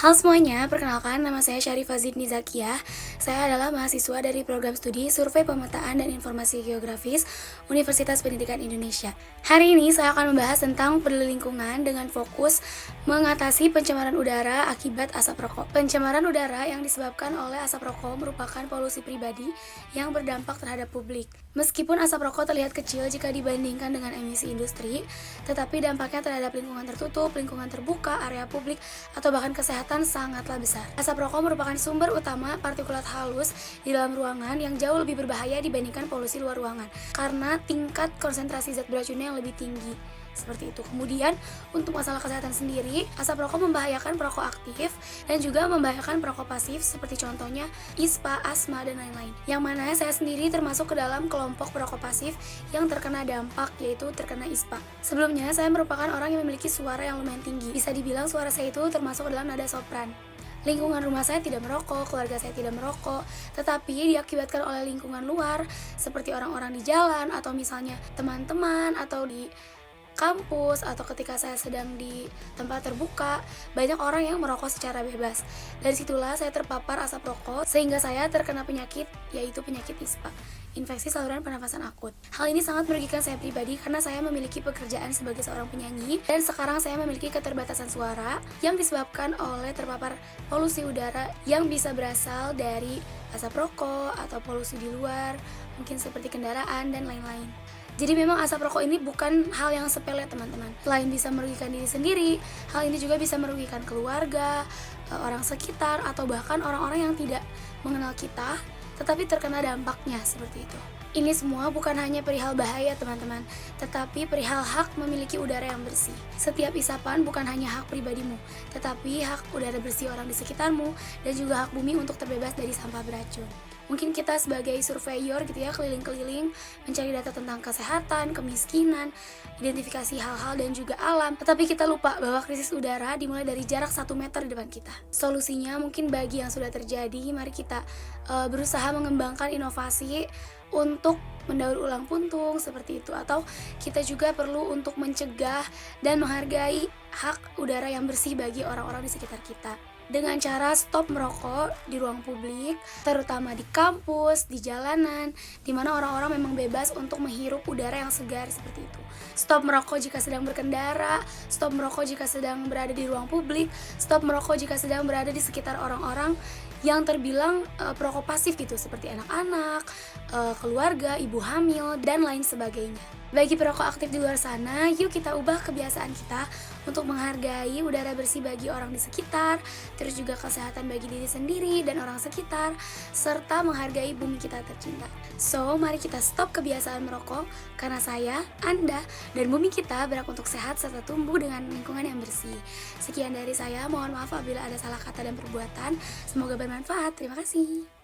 Halo semuanya, perkenalkan nama saya Syarifah Zidni Zakiyah. Saya adalah mahasiswa dari program studi Survei Pemetaan dan Informasi Geografis Universitas Pendidikan Indonesia. Hari ini saya akan membahas tentang peduli lingkungan dengan fokus mengatasi pencemaran udara akibat asap rokok. Pencemaran udara yang disebabkan oleh asap rokok merupakan polusi pribadi yang berdampak terhadap publik. Meskipun asap rokok terlihat kecil jika dibandingkan dengan emisi industri, tetapi dampaknya terhadap lingkungan tertutup, lingkungan terbuka, area publik, atau bahkan kesehatan sangatlah besar. Asap rokok merupakan sumber utama partikulat halus di dalam ruangan yang jauh lebih berbahaya dibandingkan polusi luar ruangan karena tingkat konsentrasi zat beracunnya yang lebih tinggi. Seperti itu. Kemudian, untuk masalah kesehatan sendiri, asap rokok membahayakan perokok aktif dan juga membahayakan perokok pasif seperti contohnya ISPA, asma, dan lain-lain. Yang mana saya sendiri termasuk ke dalam kelompok perokok pasif yang terkena dampak, yaitu terkena ISPA. Sebelumnya, saya merupakan orang yang memiliki suara yang lumayan tinggi. Bisa dibilang suara saya itu termasuk ke dalam nada sopran. Lingkungan rumah saya tidak merokok, keluarga saya tidak merokok, tetapi diakibatkan oleh lingkungan luar seperti orang-orang di jalan atau misalnya teman-teman atau di kampus atau ketika saya sedang di tempat terbuka, banyak orang yang merokok secara bebas. Dari situlah saya terpapar asap rokok sehingga saya terkena penyakit, yaitu penyakit ISPA, infeksi saluran pernafasan akut. Hal ini sangat merugikan saya pribadi karena saya memiliki pekerjaan sebagai seorang penyanyi dan sekarang saya memiliki keterbatasan suara yang disebabkan oleh terpapar polusi udara yang bisa berasal dari asap rokok atau polusi di luar, mungkin seperti kendaraan dan lain-lain. Jadi memang asap rokok ini bukan hal yang sepele, teman-teman. Selain bisa merugikan diri sendiri, hal ini juga bisa merugikan keluarga, orang sekitar, atau bahkan orang-orang yang tidak mengenal kita, tetapi terkena dampaknya seperti itu. Ini semua bukan hanya perihal bahaya, teman-teman, tetapi perihal hak memiliki udara yang bersih. Setiap isapan bukan hanya hak pribadimu, tetapi hak udara bersih orang di sekitarmu dan juga hak bumi untuk terbebas dari sampah beracun. Mungkin kita sebagai surveyor gitu ya, keliling-keliling mencari data tentang kesehatan, kemiskinan, identifikasi hal-hal dan juga alam, tetapi kita lupa bahwa krisis udara dimulai dari jarak 1 meter di depan kita. Solusinya mungkin bagi yang sudah terjadi, mari kita berusaha mengembangkan inovasi untuk mendaur ulang puntung seperti itu, atau kita juga perlu untuk mencegah dan menghargai hak udara yang bersih bagi orang-orang di sekitar kita dengan cara stop merokok di ruang publik, terutama di kampus, di jalanan, di mana orang-orang memang bebas untuk menghirup udara yang segar seperti itu. Stop merokok jika sedang berkendara, stop merokok jika sedang berada di ruang publik, stop merokok jika sedang berada di sekitar orang-orang yang terbilang perokok pasif gitu, seperti anak-anak, keluarga, ibu hamil, dan lain sebagainya. Bagi perokok aktif di luar sana, yuk kita ubah kebiasaan kita untuk menghargai udara bersih bagi orang di sekitar, terus juga kesehatan bagi diri sendiri dan orang sekitar, serta menghargai bumi kita tercinta. So, mari kita stop kebiasaan merokok, karena saya, Anda, dan bumi kita berhak untuk sehat serta tumbuh dengan lingkungan yang bersih. Sekian dari saya, mohon maaf apabila ada salah kata dan perbuatan. Semoga bermanfaat. Terima kasih.